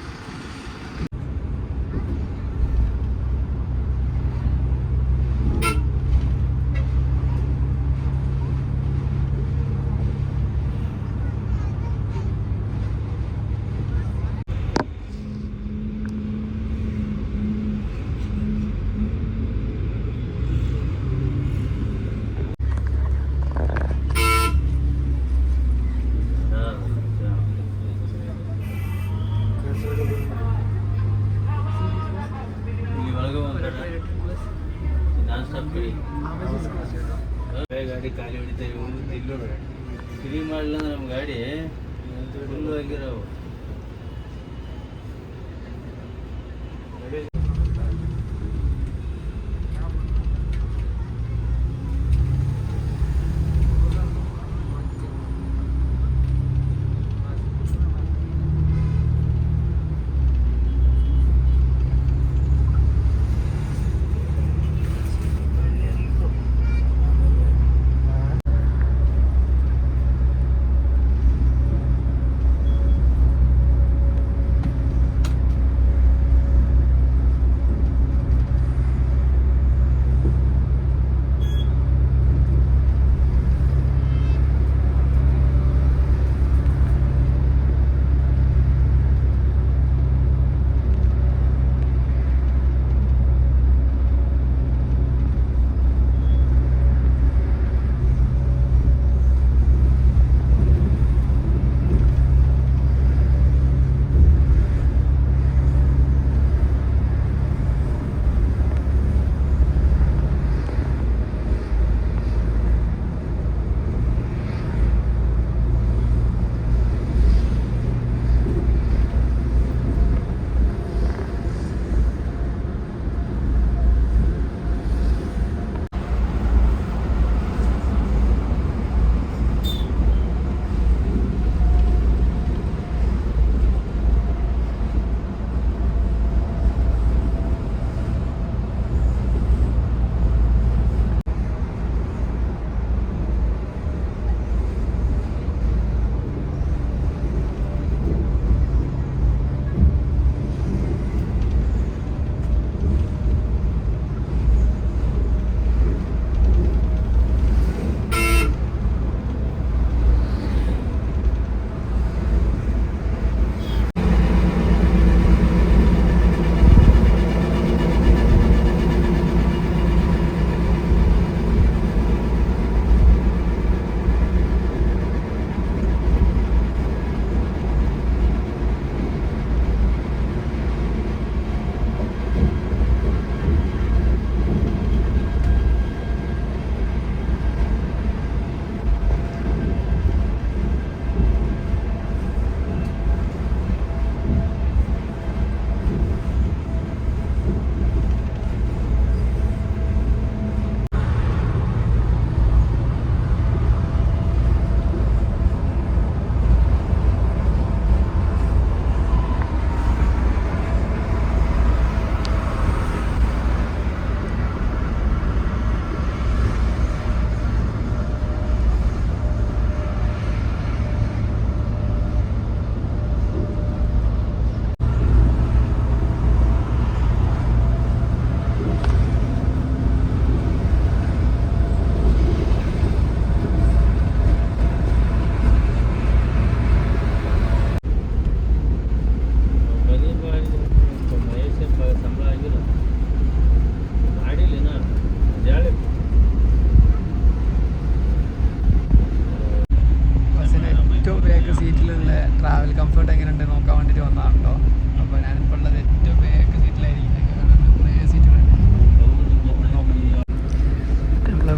S3: ಗಾಡಿ ಖಾಲಿ ಹೊಡಿತೇವೆ, ತಿನ್ನೋಣ ಫ್ರೀ ಮಾಡಲಿಲ್ಲ ನಮ್ಮ ಗಾಡಿ ಫುಲ್ಲು ಆಗಿರೋ.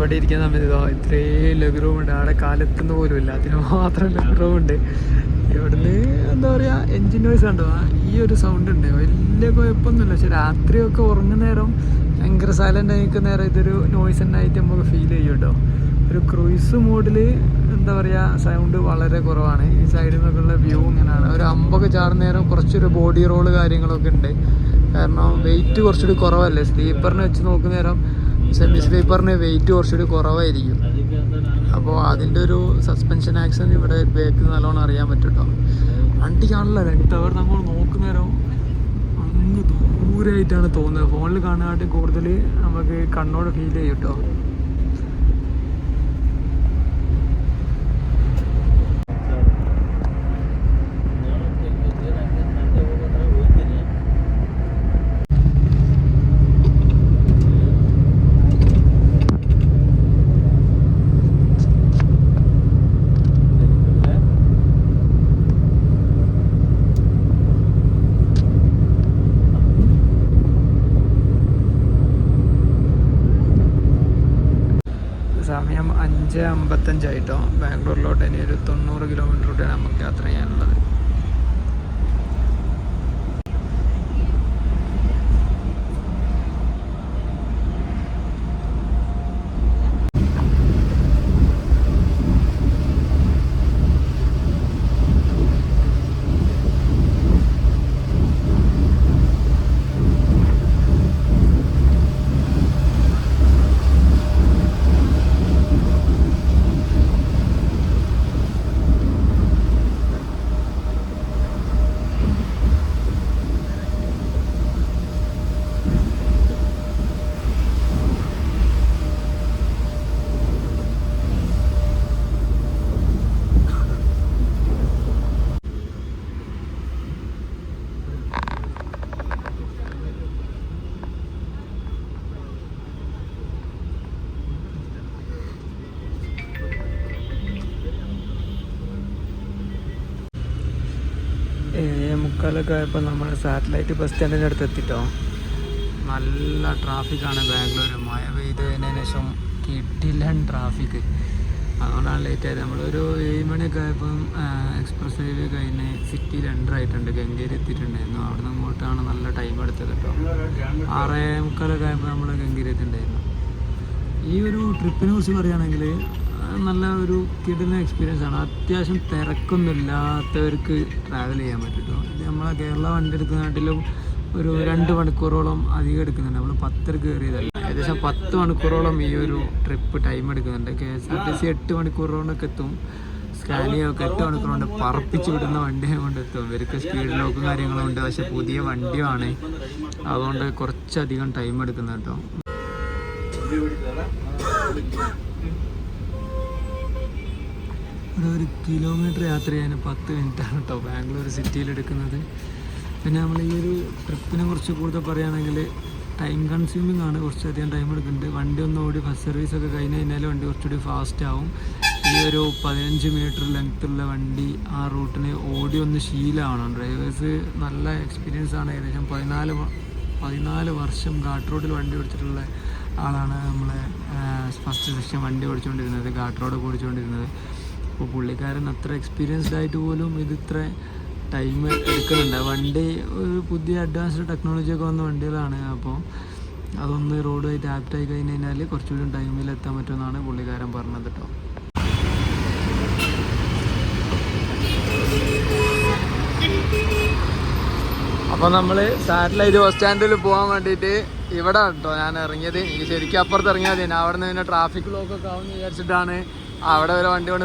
S1: ഇവിടെ ഇരിക്കുന്ന സമയത്ത് ഇതോ ഇത്രയും ലെഗ് റൂം ഉണ്ട്. അവിടെ കാലെത്തുന്ന പോലും ഇല്ല, അതിന് മാത്രം ലെഗ് റൂം ഉണ്ട്. ഇവിടുന്ന് എന്താ പറയുക, എൻജിൻ നോയ്സ് കണ്ടോ, ഈ ഒരു സൗണ്ട് ഉണ്ട്. വലിയ കുഴപ്പമൊന്നുമില്ല, പക്ഷെ രാത്രിയൊക്കെ ഉറങ്ങുന്ന നേരം ഭയങ്കര സൈലൻ്റ് ആയിരിക്കുന്ന നേരം ഇതൊരു നോയ്സ് തന്നെ ആയിട്ട് നമുക്ക് ഫീൽ ചെയ്യും കേട്ടോ. ഒരു ക്രൂയിസ് മോഡിൽ എന്താ പറയുക, സൗണ്ട് വളരെ കുറവാണ്. ഈ സൈഡിൽ നിന്നൊക്കെയുള്ള വ്യൂ ഇങ്ങനെയാണ്. ഒരു അമ്പൊക്കെ ചാടുന്ന നേരം കുറച്ചൊരു ബോഡി റോള് കാര്യങ്ങളൊക്കെ ഉണ്ട്. കാരണം വെയിറ്റ് കുറച്ചുകൂടി കുറവല്ലേ, സ്ലീപ്പറിനെ വെച്ച് നോക്കുന്ന നേരം സെമി സ്ലീപ്പറിന് വെയിറ്റ് കുറച്ചുകൂടി കുറവായിരിക്കും. അപ്പോൾ അതിൻ്റെ ഒരു സസ്പെൻഷൻ ആക്ഷൻ ഇവിടെ ബേക്ക് നല്ലോണം അറിയാൻ പറ്റും കേട്ടോ. വണ്ടി കാണില്ല, ലെങ്ത് അവർ നമ്മൾ നോക്കുന്ന നേരം അങ്ങ് ദൂരമായിട്ടാണ് തോന്നുന്നത്. ഫോണിൽ കാണാനായിട്ട് കൂടുതൽ നമുക്ക് കണ്ണോട് ഫീൽ ചെയ്യും കേട്ടോ. സമയം 5:55 ബാംഗ്ലൂരിലോട്ട് ഇനി ഒരു 90 കിലോമീറ്റർ നമുക്ക് യാത്ര ചെയ്യാനുള്ളത്. മുക്കാലൊക്കെ ആയപ്പോൾ നമ്മൾ സാറ്റലൈറ്റ് ബസ് സ്റ്റാൻഡിൻ്റെ അടുത്ത് എത്തിട്ടോ. നല്ല ട്രാഫിക്കാണ് ബാംഗ്ലൂർ. മഴ പെയ്തതിന് ശേഷം കിട്ടില്ലൻ ട്രാഫിക്ക്, അതുകൊണ്ടാണ് ലേറ്റ് ആയത്. നമ്മളൊരു 7 മണിയൊക്കെ ആയപ്പം എക്സ്പ്രസ് ഹൈവേ കഴിഞ്ഞ് സിറ്റിയിൽ എൻ്റർ ആയിട്ടുണ്ട്, ഗംഗേരി എത്തിയിട്ടുണ്ടായിരുന്നു. അവിടെ നിന്ന് ഇങ്ങോട്ടാണ് നല്ല ടൈം എടുത്തത് കേട്ടോ. 6:45 ആയപ്പോൾ നമ്മൾ ഗംഗേരി എത്തിയിട്ടുണ്ടായിരുന്നു. ഈ ഒരു ട്രിപ്പിനെ കുറിച്ച് പറയുകയാണെങ്കിൽ നല്ല ഒരു കിടിലൻ എക്സ്പീരിയൻസ് ആണ്. അത്യാവശ്യം തിരക്കൊന്നും ഇല്ലാത്തവർക്ക് ട്രാവൽ ചെയ്യാൻ പറ്റും കേട്ടോ. ഇത് നമ്മളെ കേരള വണ്ടി എടുക്കുന്നതിനാട്ടിലും ഒരു 2 മണിക്കൂറോളം അധികം എടുക്കുന്നുണ്ട്. നമ്മൾ 10 കയറിയതല്ല, ഏകദേശം 10 മണിക്കൂറോളം ഈ ഒരു ട്രിപ്പ് ടൈം എടുക്കുന്നുണ്ട്. KSRTC 8 മണിക്കൂറോണ്ടൊക്കെ എത്തും. സ്കാനിയൊക്കെ 8 മണിക്കൂറുകൊണ്ട് പറപ്പിച്ച് വിടുന്ന വണ്ടിയെ കൊണ്ട് എത്തും. ഇവർക്ക് സ്പീഡ് ലോക്കും കാര്യങ്ങളും ഉണ്ട്, പക്ഷെ പുതിയ വണ്ടിയുമാണ്, അതുകൊണ്ട് കുറച്ചധികം ടൈം എടുക്കുന്നത് കേട്ടോ. ഒരു കിലോമീറ്റർ യാത്ര ചെയ്യാൻ 10 മിനിറ്റാണ് കേട്ടോ ബാംഗ്ലൂർ സിറ്റിയിൽ എടുക്കുന്നത്. പിന്നെ നമ്മൾ ഈ ഒരു ട്രിപ്പിനെ കുറിച്ച് കൂടുതൽ പറയുകയാണെങ്കിൽ ടൈം കൺസ്യൂമിംഗ് ആണ്, കുറച്ചധികം ടൈം എടുക്കുന്നുണ്ട്. വണ്ടി ഒന്ന് ഓടി ഫസ്റ്റ് സർവീസൊക്കെ കഴിഞ്ഞ് കഴിഞ്ഞാൽ വണ്ടി കുറച്ചുകൂടി ഫാസ്റ്റ് ആവും. ഈ ഒരു 15 മീറ്റർ ലെങ്ത്തുള്ള വണ്ടി ആ റൂട്ടിന് ഓടി ഒന്ന് ശീലമാവണം. ഡ്രൈവേഴ്സ് നല്ല എക്സ്പീരിയൻസ് ആണ്. ഏകദേശം 14 വർഷം ഘാട്ട് റോഡിൽ വണ്ടി ഓടിച്ചിട്ടുള്ള ആളാണ് നമ്മളെ ഫസ്റ്റ് സെക്ഷൻ വണ്ടി ഓടിച്ചുകൊണ്ടിരുന്നത്, ഘാട്ട് റോഡ് ഓടിച്ചുകൊണ്ടിരുന്നത്. അപ്പോൾ പുള്ളിക്കാരൻ അത്ര എക്സ്പീരിയൻസ്ഡ് ആയിട്ട് പോലും ഇത് ഇത്ര ടൈം എടുക്കുന്നുണ്ട്. വണ്ടി ഒരു പുതിയ അഡ്വാൻസ്ഡ് ടെക്നോളജിയൊക്കെ വന്ന വണ്ടികളാണ്. അപ്പോൾ അതൊന്ന് റോഡുമായിട്ട് ആപ്റ്റായി കഴിഞ്ഞ് കഴിഞ്ഞാൽ കുറച്ചുകൂടി ടൈമിൽ എത്താൻ പറ്റുമെന്നാണ് പുള്ളിക്കാരൻ പറഞ്ഞത് കേട്ടോ. അപ്പോൾ നമ്മൾ സാറ്റലൈറ്റ് ബസ് സ്റ്റാൻഡിൽ പോകാൻ വേണ്ടിയിട്ട് ഇവിടെ കേട്ടോ ഞാൻ ഇറങ്ങിയത്. എനിക്ക് ശരിക്കും അപ്പുറത്ത് ഇറങ്ങിയാൽ മതി, അവിടെ നിന്ന് പിന്നെ ട്രാഫിക് ബ്ലോക്കൊക്കെ ആവുമെന്ന് വിചാരിച്ചിട്ടാണ് അവിടെ വരെ വണ്ടി കൊണ്ട്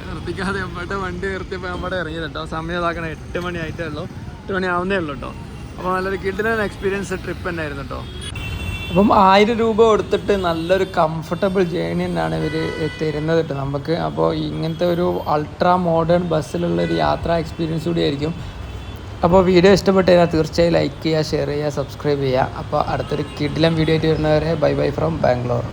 S1: നിർത്തിക്കാതെ എവിടെ വണ്ടി നിർത്തിയപ്പോൾ നമ്മുടെ ഇറങ്ങിയത് കേട്ടോ. സമയം ഇതാക്കണം 8 മണി ആയിട്ടേ ഉള്ളൂ, 8 മണി ആവുന്നേ ഉള്ളൂ കേട്ടോ. അപ്പോൾ നല്ലൊരു കിടിലൻ എക്സ്പീരിയൻസ് ട്രിപ്പ് തന്നെയായിരുന്നു കേട്ടോ. അപ്പം 1000 രൂപ കൊടുത്തിട്ട് നല്ലൊരു കംഫർട്ടബിൾ ജേണി തന്നെയാണ് ഇവർ തരുന്നത് കേട്ടോ നമുക്ക്. അപ്പോൾ ഇങ്ങനത്തെ ഒരു അൾട്രാ മോഡേൺ ബസ്സിലുള്ളൊരു യാത്രാ എക്സ്പീരിയൻസ് കൂടി ആയിരിക്കും. അപ്പോൾ വീഡിയോ ഇഷ്ടപ്പെട്ട് കഴിഞ്ഞാൽ തീർച്ചയായും ലൈക്ക് ചെയ്യുക, ഷെയർ ചെയ്യുക, സബ്സ്ക്രൈബ് ചെയ്യുക. അപ്പോൾ അടുത്തൊരു കിടിലൻ വീഡിയോ ആയിട്ട് വരുന്നവരെ ബൈ ബൈ ഫ്രം ബാംഗ്ലൂർ.